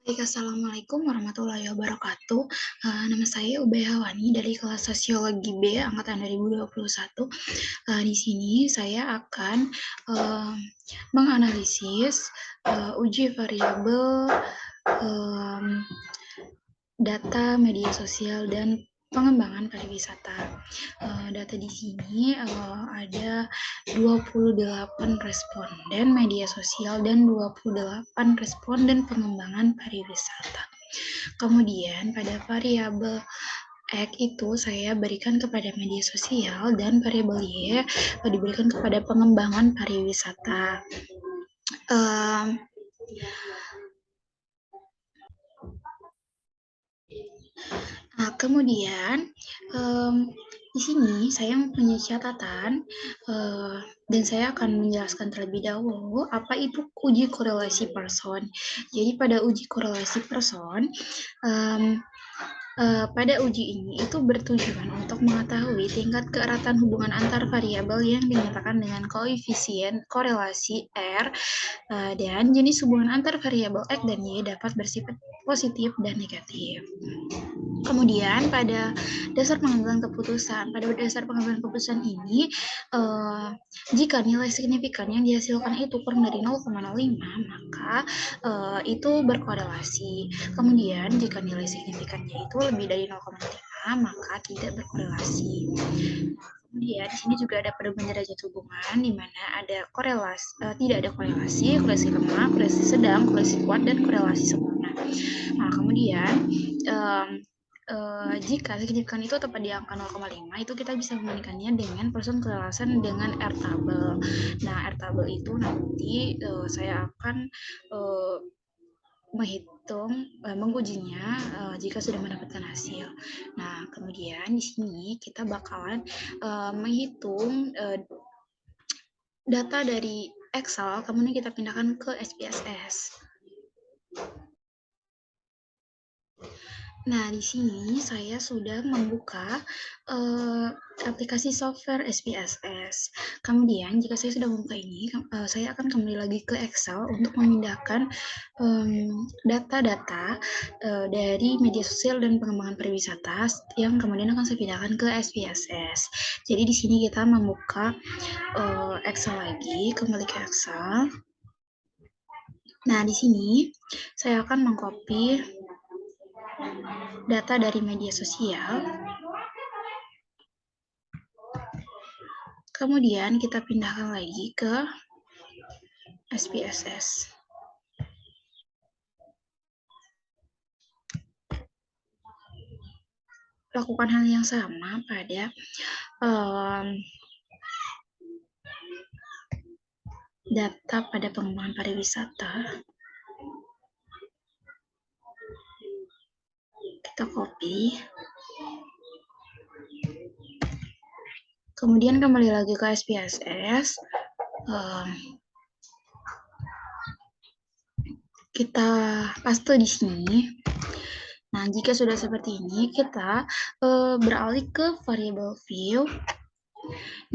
Baik, assalamualaikum warahmatullahi wabarakatuh. Nama saya Ubay Hawani dari kelas Sosiologi B angkatan 2021. Di sini saya akan menganalisis uji variabel data media sosial dan pengembangan pariwisata. Data di sini ada 28 responden media sosial dan 28 responden pengembangan pariwisata. Kemudian pada variabel X itu saya berikan kepada media sosial dan variabel Y diberikan kepada pengembangan pariwisata. Nah, kemudian di sini saya mempunyai catatan dan saya akan menjelaskan terlebih dahulu apa itu uji korelasi person. Jadi pada uji korelasi person, pada uji ini itu bertujuan untuk mengetahui tingkat keeratan hubungan antar variabel yang dinyatakan dengan koefisien korelasi R dan jenis hubungan antar variabel X dan Y dapat bersifat positif dan negatif. Kemudian pada dasar pengambilan keputusan ini, jika nilai signifikan yang dihasilkan itu kurang dari 0,05, maka itu berkorelasi. Kemudian jika nilai signifikannya itu lebih dari 0,5, maka tidak berkorelasi. Kemudian di sini juga ada perbedaan derajat hubungan di mana ada tidak ada korelasi lemah, korelasi sedang, korelasi kuat, dan korelasi sempurna. Nah, kemudian jika signifikan itu tepat di angka 0,5, itu kita bisa membandingkannya dengan person korelasan dengan R tabel. Nah, R tabel itu nanti saya akan mengujinya jika sudah mendapatkan hasil. Nah, kemudian di sini kita bakalan menghitung data dari Excel, kemudian kita pindahkan ke SPSS. Nah, di sini saya sudah membuka aplikasi software SPSS. Kemudian, jika saya sudah membuka ini, saya akan kembali lagi ke Excel untuk memindahkan data-data dari media sosial dan pengembangan pariwisata yang kemudian akan saya pindahkan ke SPSS. Jadi, di sini kita membuka Excel lagi, kembali ke Excel. Nah, di sini saya akan mengcopy data dari media sosial, kemudian kita pindahkan lagi ke SPSS. Lakukan hal yang sama pada data pada pengembangan pariwisata. Kita copy. Kemudian kembali lagi ke SPSS. Kita paste di sini. Nah, jika sudah seperti ini, kita beralih ke variable view.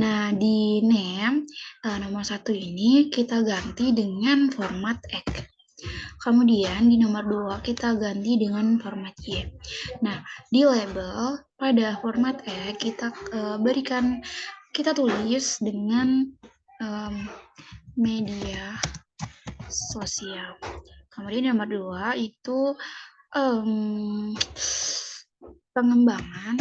Nah, di name nomor 1 ini kita ganti dengan format X. Kemudian di nomor 2 kita ganti dengan format Y. Nah, di label pada format E kita tulis dengan media sosial. Kemudian nomor 2 itu pengembangan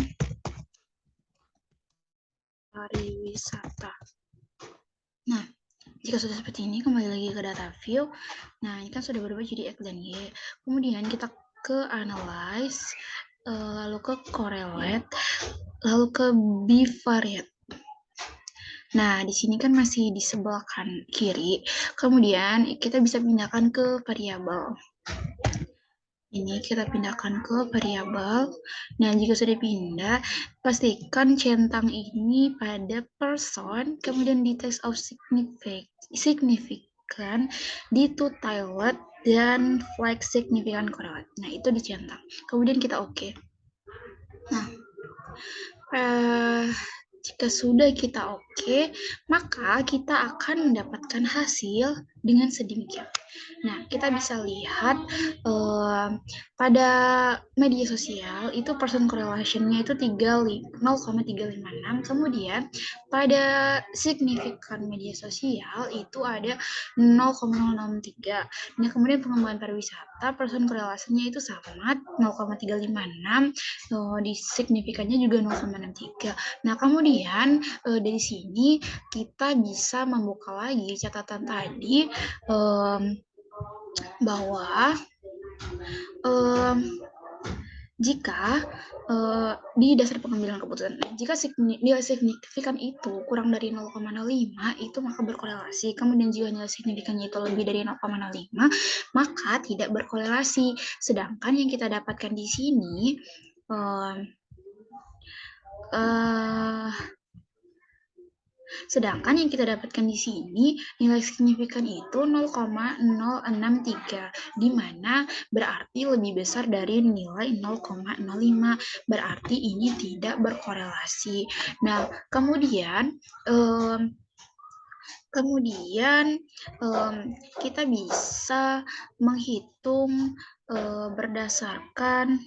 pariwisata. Nah, jika sudah seperti ini, kembali lagi ke data view. Nah, ini kan sudah berubah jadi X dan Y. Kemudian kita ke analyze, lalu ke correlate, lalu ke bivariate. Nah, di sini kan masih di sebelah kiri. Kemudian kita bisa pindahkan ke variabel. Ini kita pindahkan ke variabel. Nah, jika sudah pindah, pastikan centang ini pada person, kemudian di text of significant, di to tiled, dan flag significant correlate. Nah, itu dicentang. Kemudian kita oke. Nah, Jika sudah kita oke, maka kita akan mendapatkan hasil dengan sedemikian. Nah, kita bisa lihat pada media sosial itu person correlation-nya itu 0,356. Kemudian pada signifikan media sosial itu ada 0,063. Nah, kemudian pengembangan pariwisata person correlation-nya itu sama 0,356, di signifikannya juga 0,63. Nah, kemudian dari sini kita bisa membuka lagi catatan tadi bahwa jika di dasar pengambilan keputusan, jika nilai signifikan itu kurang dari 0,05 itu maka berkorelasi. Kemudian jika nilai signifikannya itu lebih dari 0,05 maka tidak berkorelasi. Sedangkan yang kita dapatkan di sini sedangkan yang kita dapatkan di sini nilai signifikan itu 0,063, di mana berarti lebih besar dari nilai 0,05. Berarti ini tidak berkorelasi. Nah, kemudian kita bisa menghitung berdasarkan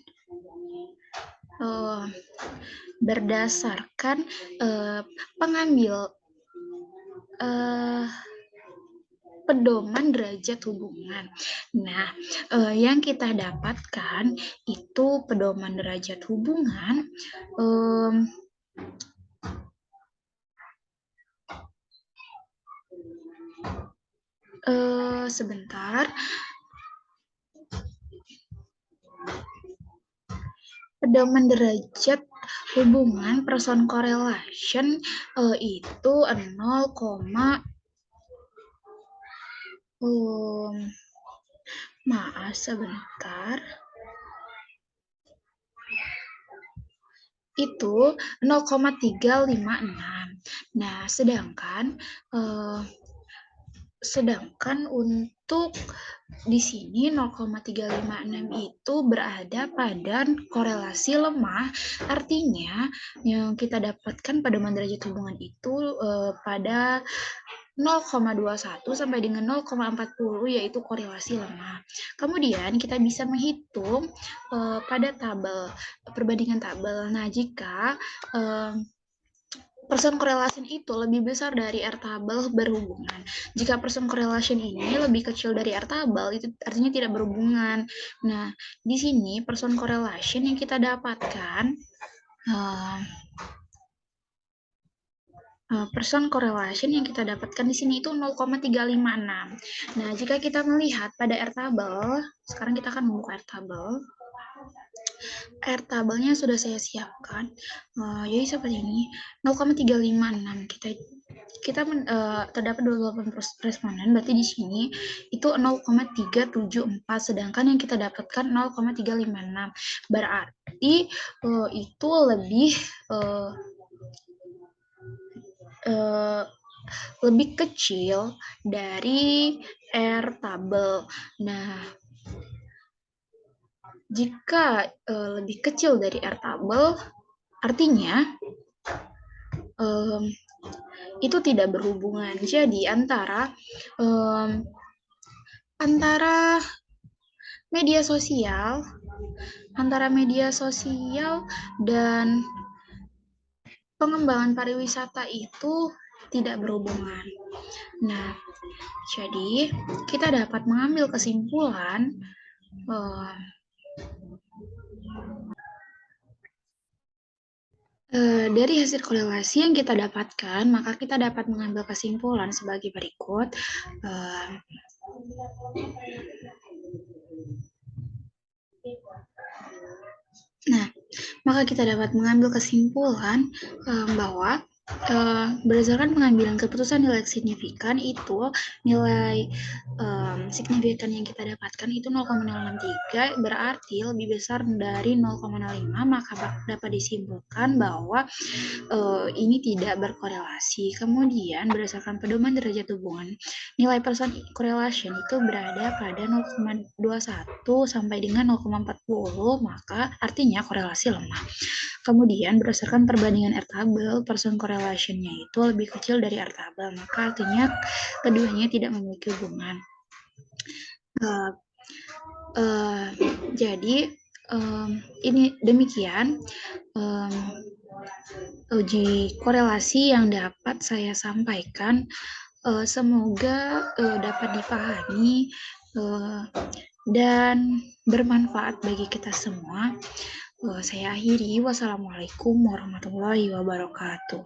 pedoman derajat hubungan. Nah, yang kita dapatkan itu pedoman derajat hubungan sebentar. Pedoman derajat hubungan person correlation itu 0, maaf sebentar. Itu 0,356. Nah, sedangkan untuk di sini 0,356 itu berada pada korelasi lemah, artinya yang kita dapatkan pedoman derajat hubungan itu pada 0,21 sampai dengan 0,40 yaitu korelasi lemah. Kemudian kita bisa menghitung pada tabel, perbandingan tabel. Nah, jika person correlation itu lebih besar dari R tabel berhubungan. Jika person correlation ini lebih kecil dari R tabel, itu artinya tidak berhubungan. Nah, di sini person correlation yang kita dapatkan person correlation yang kita dapatkan di sini itu 0,356. Nah, jika kita melihat pada R tabel, sekarang kita akan membuka R tabel. R tabelnya sudah saya siapkan, jadi seperti ini 0,356. Kita terdapat 28 responden, berarti di sini itu 0,374, sedangkan yang kita dapatkan 0,356. Berarti itu lebih kecil dari R tabel. Nah, jika lebih kecil dari R tabel, artinya itu tidak berhubungan. Jadi antara media sosial dan pengembangan pariwisata itu tidak berhubungan. Nah, jadi kita dapat mengambil kesimpulan dari hasil korelasi yang kita dapatkan, maka kita dapat mengambil kesimpulan sebagai berikut. Nah, maka kita dapat mengambil kesimpulan bahwa berdasarkan pengambilan keputusan nilai signifikan itu nilai signifikan yang kita dapatkan itu 0,063 berarti lebih besar dari 0,05, maka dapat disimpulkan bahwa ini tidak berkorelasi. Kemudian berdasarkan pedoman derajat hubungan, nilai person correlation itu berada pada 0,21 sampai dengan 0,40, maka artinya korelasi lemah. Kemudian berdasarkan perbandingan R tabel, person correlation-nya itu lebih kecil dari R tabel, maka artinya keduanya tidak memiliki hubungan. Jadi ini demikian uji korelasi yang dapat saya sampaikan. Semoga dapat dipahami dan bermanfaat bagi kita semua. Saya akhiri. Wassalamualaikum warahmatullahi wabarakatuh.